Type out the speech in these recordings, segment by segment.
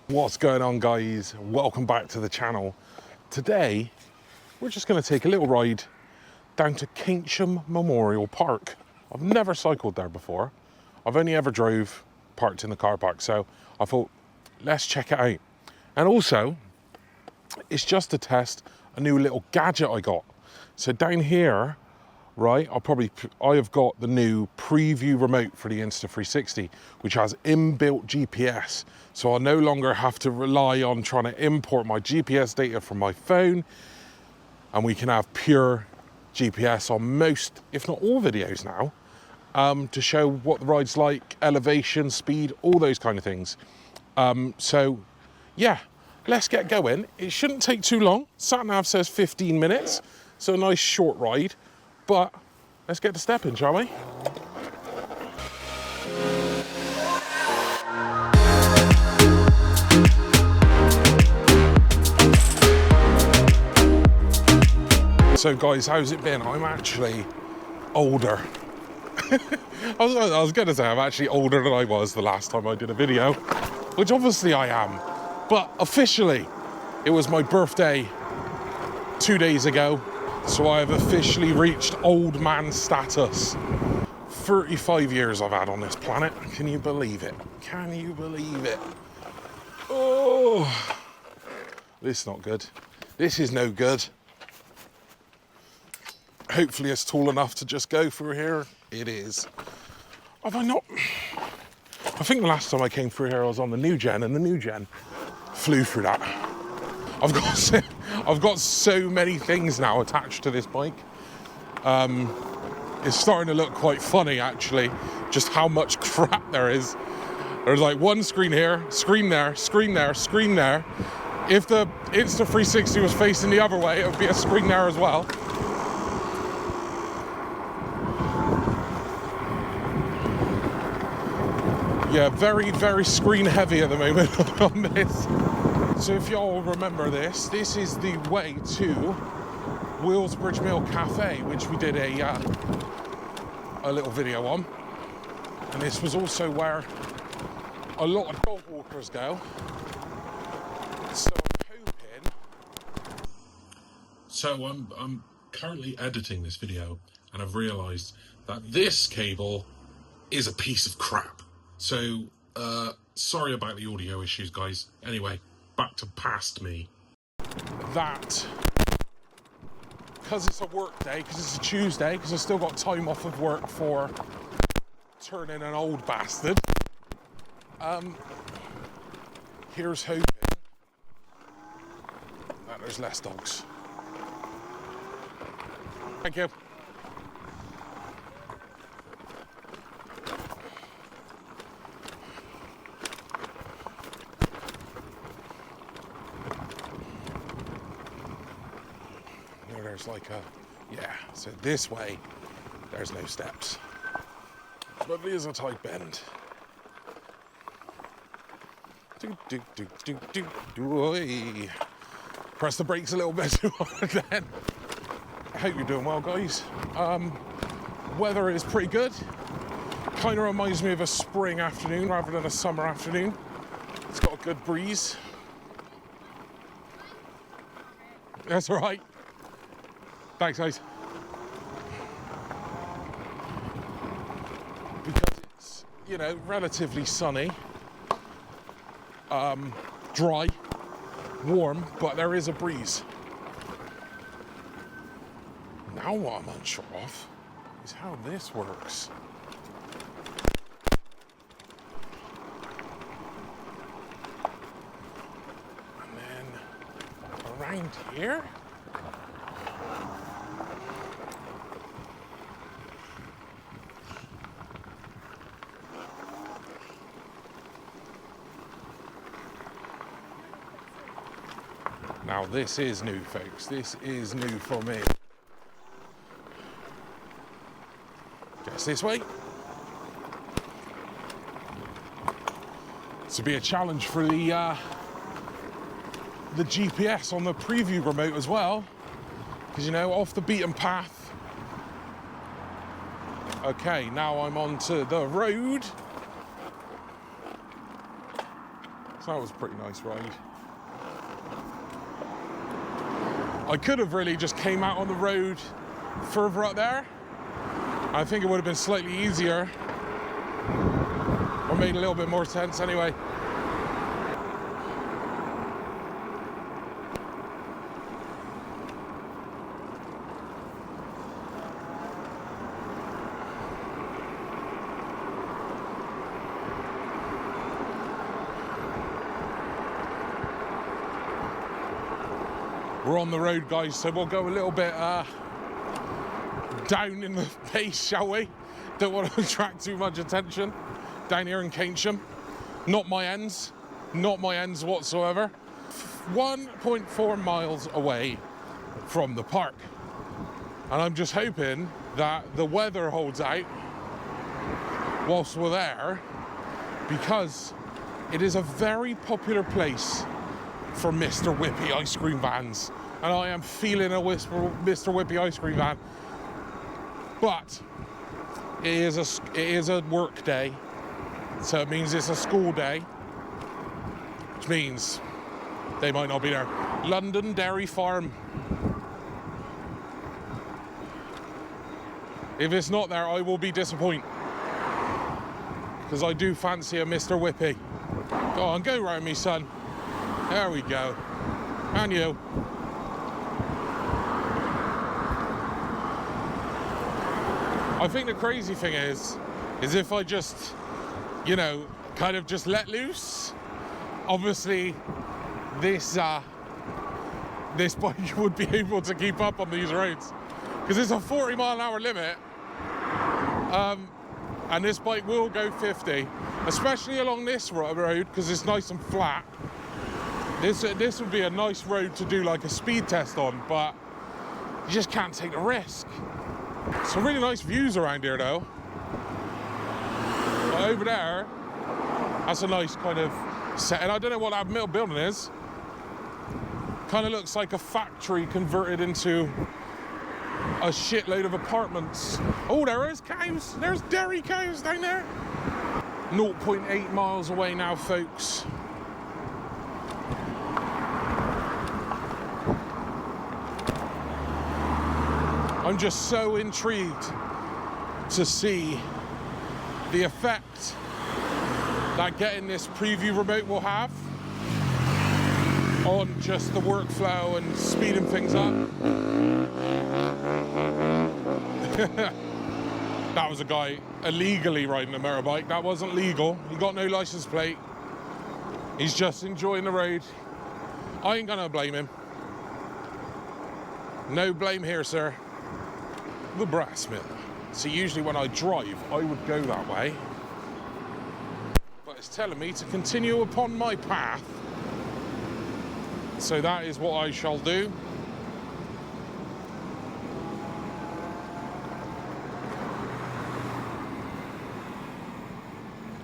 What's going on, guys? Welcome back to the channel. Today we're just going to take a little ride down to Keynsham Memorial Park. I've never cycled there before. I've only ever drove parked in the car park, so I thought let's check it out. And also it's just to test a new little gadget I got. So down here, right, I have got the new preview remote for the Insta360, which has inbuilt GPS. So I'll no longer have to rely on trying to import my GPS data from my phone, and we can have pure GPS on most, if not all, videos now, to show what the ride's like, elevation, speed, all those kind of things. So yeah, let's get going. It shouldn't take too long. Sat nav says 15 minutes, so a nice short ride. But let's get to stepping, shall we? So guys, how's it been? I'm actually older. I was going to say I'm actually older than I was the last time I did a video, which obviously I am. But officially, it was my birthday 2 days ago. So I have officially reached old man status. 35 years I've had on this planet. Can you believe it? Can you believe it? Oh, this is not good. This is no good. Hopefully it's tall enough to just go through here. It is. Have I not? I think the last time I came through here I was on the new gen, and the new gen flew through that. I've got so many things now attached to this bike. It's starting to look quite funny, actually, just how much crap there is. There's like one screen here, screen there, screen there, screen there. If the Insta360 was facing the other way, it would be a screen there as well. Yeah, very, very screen heavy at the moment on this. So if y'all remember this is the way to Wheelsbridge Mill Cafe, which we did a little video on. And this was also where a lot of dog walkers go. So I'm hoping... So I'm currently editing this video, and I've realised that this cable is a piece of crap. So, sorry about the audio issues, guys. Anyway, back to past me. That, because it's a work day, because it's a Tuesday, because I've still got time off of work for turning an old bastard, here's hoping that there's less dogs. Thank you. There's like a, yeah, so this way there's no steps, but there's a tight bend. Press the brakes a little bit too hard then. I hope you're doing well, guys. Weather is pretty good. Kind of reminds me of a spring afternoon rather than a summer afternoon. It's got a good breeze. That's all right. Thanks, guys. Because it's, you know, relatively sunny, dry, warm, but there is a breeze. Now what I'm unsure of is how this works. And then around here. Now this is new, folks. This is new for me. Guess this way. This will be a challenge for the GPS on the preview remote as well, because, you know, off the beaten path. Okay, now I'm onto the road. So that was a pretty nice ride. I could have really just came out on the road further up there. I think it would have been slightly easier, or made a little bit more sense anyway. We're on the road, guys, so we'll go a little bit down in the pace, shall we? Don't want to attract too much attention down here in Keynsham. Not my ends whatsoever. 1.4 miles away from the park. And I'm just hoping that the weather holds out whilst we're there, because it is a very popular place for Mr Whippy ice cream vans, and I am feeling a Mr Whippy ice cream van. But it is a work day, so it means it's a school day, which means they might not be there. London Dairy Farm. If it's not there, I will be disappointed, because I do fancy a Mr Whippy. Go on, go round me, son. There we go. And you. I think the crazy thing is if I just, you know, kind of just let loose, obviously this bike would be able to keep up on these roads, because it's a 40-mile-an-hour limit, and this bike will go 50, especially along this road, because it's nice and flat. This would be a nice road to do like a speed test on, but you just can't take the risk. Some really nice views around here though. But over there, that's a nice kind of setting. I don't know what that middle building is. Kind of looks like a factory converted into a shitload of apartments. Oh, there is cows. There's dairy cows down there. 0.8 miles away now, folks. I'm just so intrigued to see the effect that getting this preview remote will have on just the workflow and speeding things up. That was a guy illegally riding a motorbike. That wasn't legal. He got no license plate. He's just enjoying the road. I ain't gonna blame him. No blame here, sir. The brass mill. So usually when I drive, I would go that way, but it's telling me to continue upon my path, so that is what I shall do.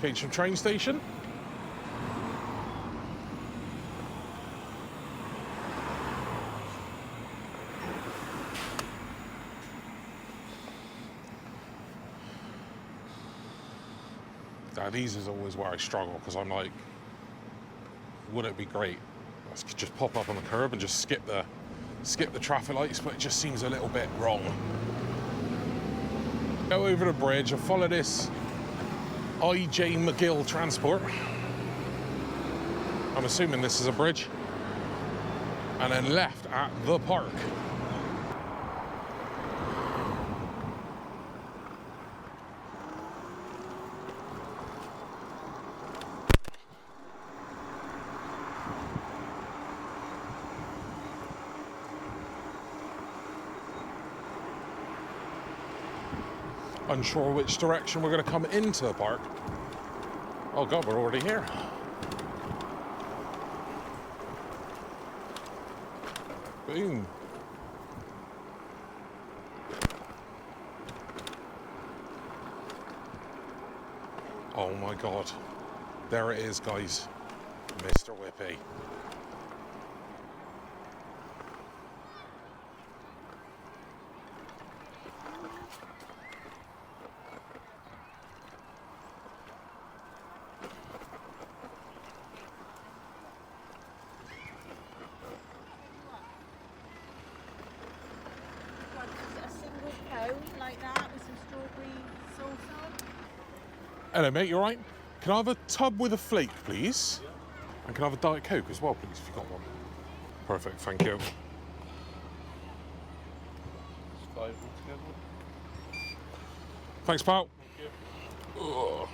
Keynsham train station. Now these is always where I struggle, because I'm like, would it be great? Let's just pop up on the curb and just skip the traffic lights, but it just seems a little bit wrong. Go over the bridge, I'll follow this I.J. McGill transport. I'm assuming this is a bridge. And then left at the park. Unsure which direction we're going to come into the park. Oh God, we're already here. Boom. Oh my God. There it is, guys. Mr. Whippy. Hello, mate, you all right? Can I have a tub with a flake, please? And can I have a Diet Coke as well, please, if you've got one? Perfect, thank you. It's 5 altogether. Thanks, pal. Thank you. Ugh.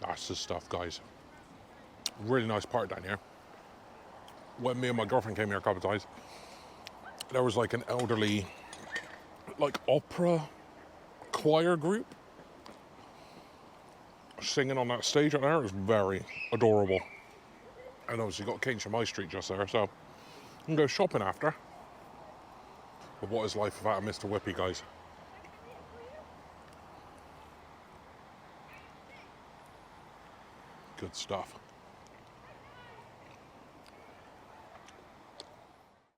That's the stuff, guys. Really nice park down here. When me and my girlfriend came here a couple of times, there was like an elderly, like opera choir group singing on that stage out there. It was very adorable. And obviously got Kingsham High Street just there, so you can go shopping after. But what is life without a Mr Whippy, guys? Good stuff.